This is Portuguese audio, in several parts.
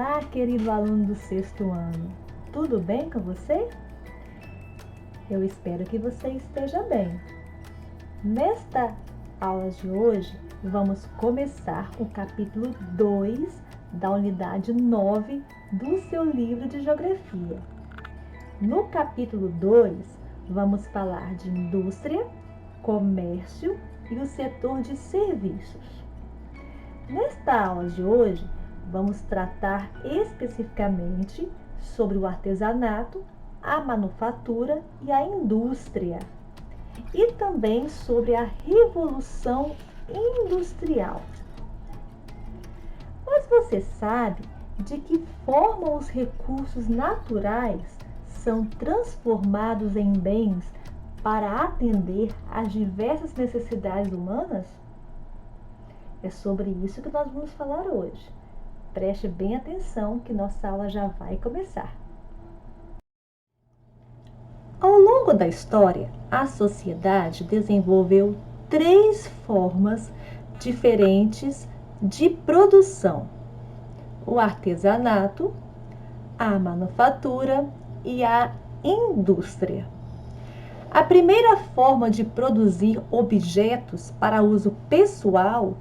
Olá, querido aluno do sexto ano. Tudo bem com você? Eu espero que você esteja bem. Nesta aula de hoje, vamos começar o capítulo 2 da unidade 9 do seu livro de Geografia. No capítulo 2, vamos falar de indústria, comércio e o setor de serviços. Nesta aula de hoje, vamos tratar especificamente sobre o artesanato, a manufatura e a indústria, e também sobre a Revolução Industrial. Mas você sabe de que forma os recursos naturais são transformados em bens para atender às diversas necessidades humanas? É sobre isso que nós vamos falar hoje. Preste bem atenção que nossa aula já vai começar. Ao longo da história, a sociedade desenvolveu 3 formas diferentes de produção: o artesanato, a manufatura e a indústria. A primeira forma de produzir objetos para uso pessoal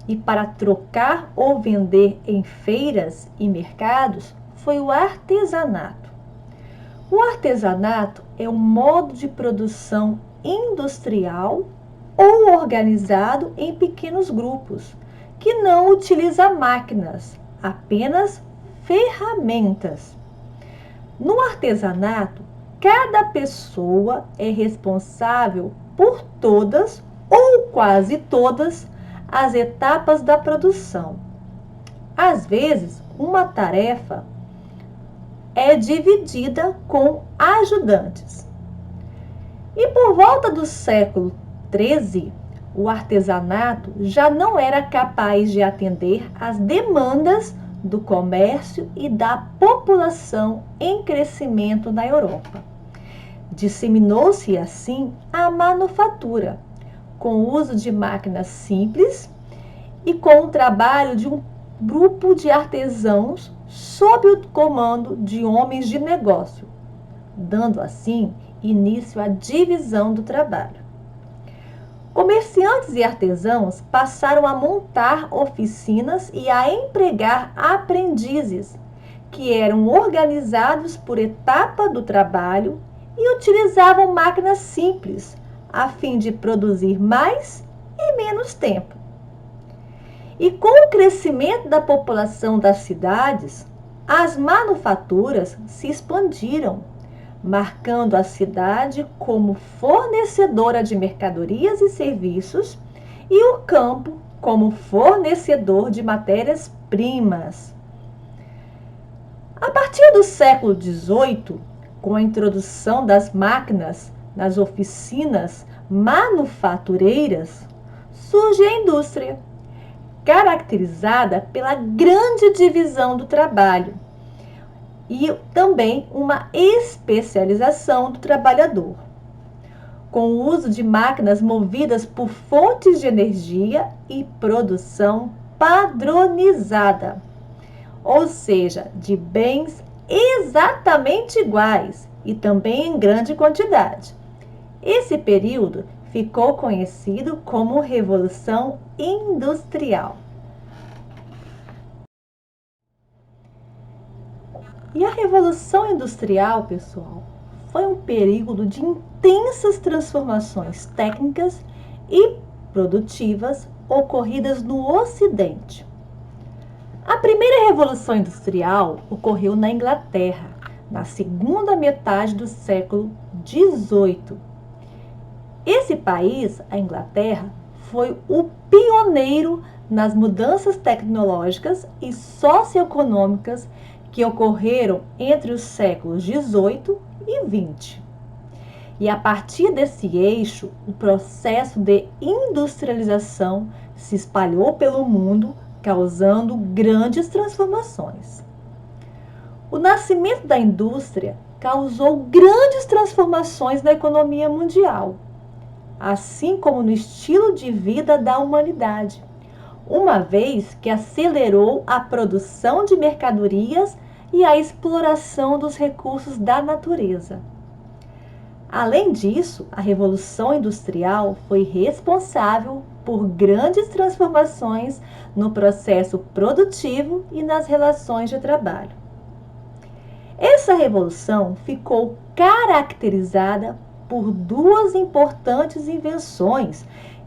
e para trocar ou vender em feiras e mercados foi o artesanato. O artesanato é um modo de produção industrial ou organizado em pequenos grupos, que não utiliza máquinas, apenas ferramentas. No artesanato, cada pessoa é responsável por todas ou quase todas as etapas da produção. Às vezes, uma tarefa é dividida com ajudantes. E por volta do século XIII, o artesanato já não era capaz de atender às demandas do comércio e da população em crescimento na Europa. Disseminou-se assim a manufatura, com o uso de máquinas simples e com o trabalho de um grupo de artesãos sob o comando de homens de negócio, dando assim início à divisão do trabalho. Comerciantes e artesãos passaram a montar oficinas e a empregar aprendizes, que eram organizados por etapa do trabalho e utilizavam máquinas simples, a fim de produzir mais em menos tempo. E com o crescimento da população das cidades, as manufaturas se expandiram, marcando a cidade como fornecedora de mercadorias e serviços e o campo como fornecedor de matérias-primas. A partir do século XVIII, com a introdução das máquinas nas oficinas manufatureiras, surge a indústria, caracterizada pela grande divisão do trabalho e também uma especialização do trabalhador, com o uso de máquinas movidas por fontes de energia e produção padronizada, ou seja, de bens exatamente iguais e também em grande quantidade. Esse período ficou conhecido como Revolução Industrial. E a Revolução Industrial, pessoal, foi um período de intensas transformações técnicas e produtivas ocorridas no Ocidente. A primeira Revolução Industrial ocorreu na Inglaterra, na segunda metade do século XVIII. Esse país, a Inglaterra, foi o pioneiro nas mudanças tecnológicas e socioeconômicas que ocorreram entre os séculos XVIII e XX. E a partir desse eixo, o processo de industrialização se espalhou pelo mundo, causando grandes transformações. O nascimento da indústria causou grandes transformações na economia mundial, assim como no estilo de vida da humanidade. uma vez que acelerou a produção de mercadorias e a exploração dos recursos da natureza. Além disso, a Revolução Industrial foi responsável por grandes transformações no processo produtivo e nas relações de trabalho. Essa revolução ficou caracterizada por duas importantes invenções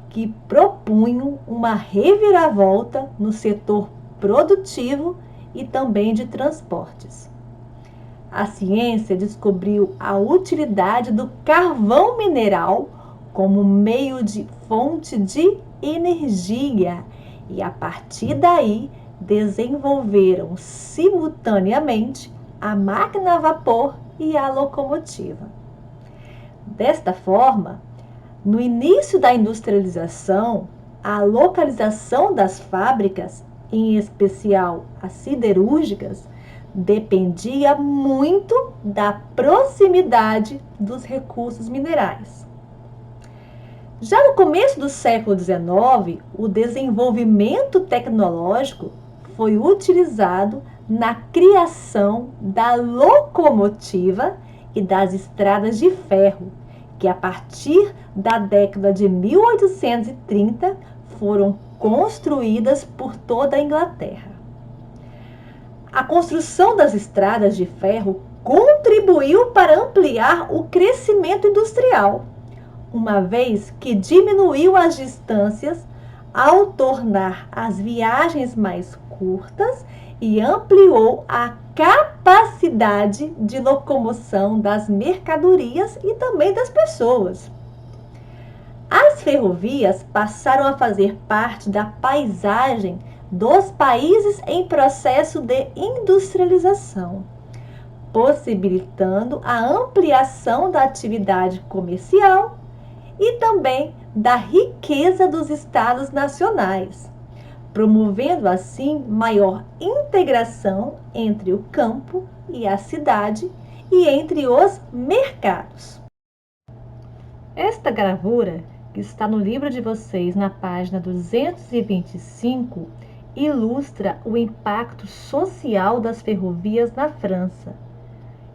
que propunham uma reviravolta no setor produtivo e também de transportes. A ciência descobriu a utilidade do carvão mineral como meio de fonte de energia e, a partir daí, desenvolveram simultaneamente a máquina a vapor e a locomotiva. Desta forma, no início da industrialização, a localização das fábricas, em especial as siderúrgicas, dependia muito da proximidade dos recursos minerais. Já no começo do século XIX, o desenvolvimento tecnológico foi utilizado na criação da locomotiva e das estradas de ferro, que a partir da década de 1830 foram construídas por toda a Inglaterra. A construção das estradas de ferro contribuiu para ampliar o crescimento industrial, uma vez que diminuiu as distâncias ao tornar as viagens mais curtas e ampliou a capacidade de locomoção das mercadorias e também das pessoas. As ferrovias passaram a fazer parte da paisagem dos países em processo de industrialização, possibilitando a ampliação da atividade comercial e também da riqueza dos estados nacionais, promovendo assim maior integração entre o campo e a cidade e entre os mercados. Esta gravura, que está no livro de vocês na página 225, ilustra o impacto social das ferrovias na França.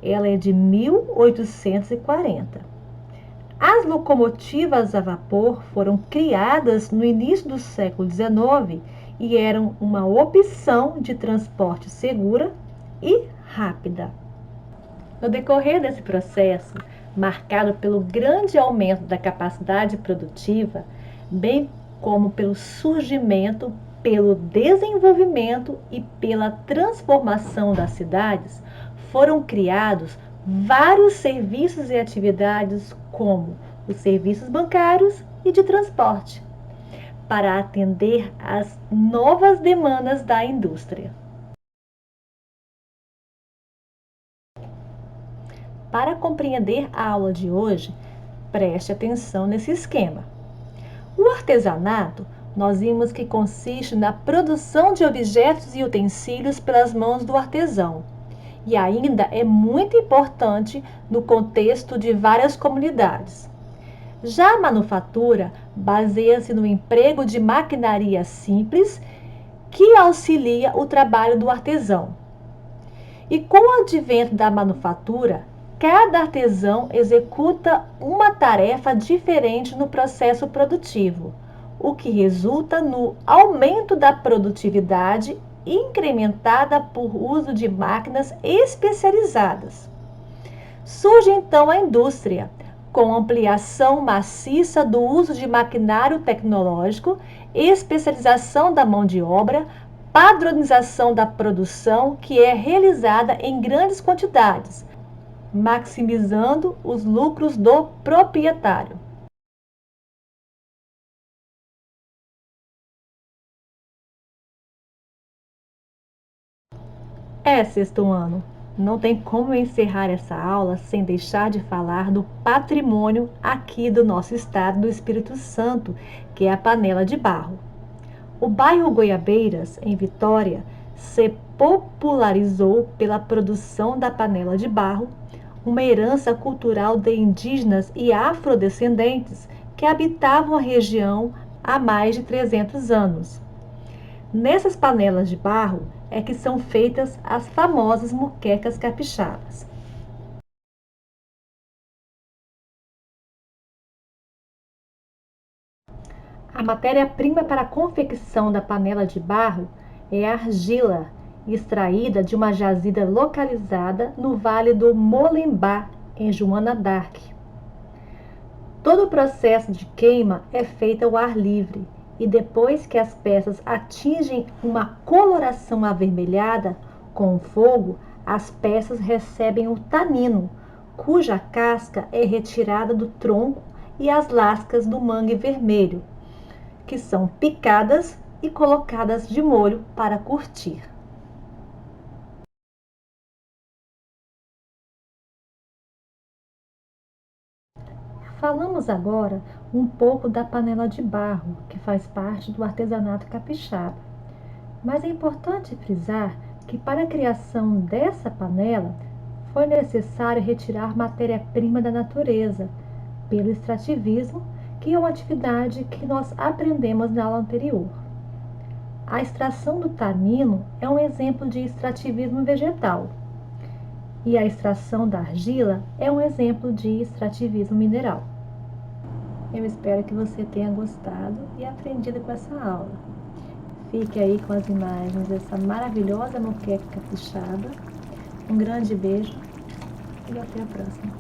Ela é de 1840. As locomotivas a vapor foram criadas no início do século XIX e eram uma opção de transporte segura e rápida. No decorrer desse processo, marcado pelo grande aumento da capacidade produtiva, bem como pelo surgimento, pelo desenvolvimento e pela transformação das cidades, foram criados vários serviços e atividades como os serviços bancários e de transporte, para atender às novas demandas da indústria. Para compreender a aula de hoje, preste atenção nesse esquema. O artesanato, nós vimos que consiste na produção de objetos e utensílios pelas mãos do artesão, e ainda é muito importante no contexto de várias comunidades. Já a manufatura baseia-se no emprego de maquinaria simples que auxilia o trabalho do artesão. E com o advento da manufatura, cada artesão executa uma tarefa diferente no processo produtivo, o que resulta no aumento da produtividade incrementada por uso de máquinas especializadas. Surge então a indústria, com ampliação maciça do uso de maquinário tecnológico, especialização da mão de obra, padronização da produção, que é realizada em grandes quantidades, maximizando os lucros do proprietário. Sexto ano. Não tem como encerrar essa aula sem deixar de falar do patrimônio aqui do nosso estado do Espírito Santo, que é a panela de barro. O bairro Goiabeiras, em Vitória, se popularizou pela produção da panela de barro, uma herança cultural de indígenas e afrodescendentes que habitavam a região há mais de 300 anos. Nessas panelas de barro é que são feitas as famosas moquecas capixabas. A matéria-prima para a confecção da panela de barro é a argila, extraída de uma jazida localizada no Vale do Molemba, em Joana d'Arc. Todo o processo de queima é feito ao ar livre e depois que as peças atingem uma coloração avermelhada com o fogo, as peças recebem o tanino, cuja casca é retirada do tronco e as lascas do mangue vermelho, que são picadas e colocadas de molho para curtir. Falamos agora um pouco da panela de barro, que faz parte do artesanato capixaba. Mas é importante frisar que para a criação dessa panela foi necessário retirar matéria-prima da natureza, pelo extrativismo, que é uma atividade que nós aprendemos na aula anterior. A extração do tanino é um exemplo de extrativismo vegetal, e a extração da argila é um exemplo de extrativismo mineral. Eu espero que você tenha gostado e aprendido com essa aula. Fique aí com as imagens dessa maravilhosa moqueca capixaba. Um grande beijo e até a próxima.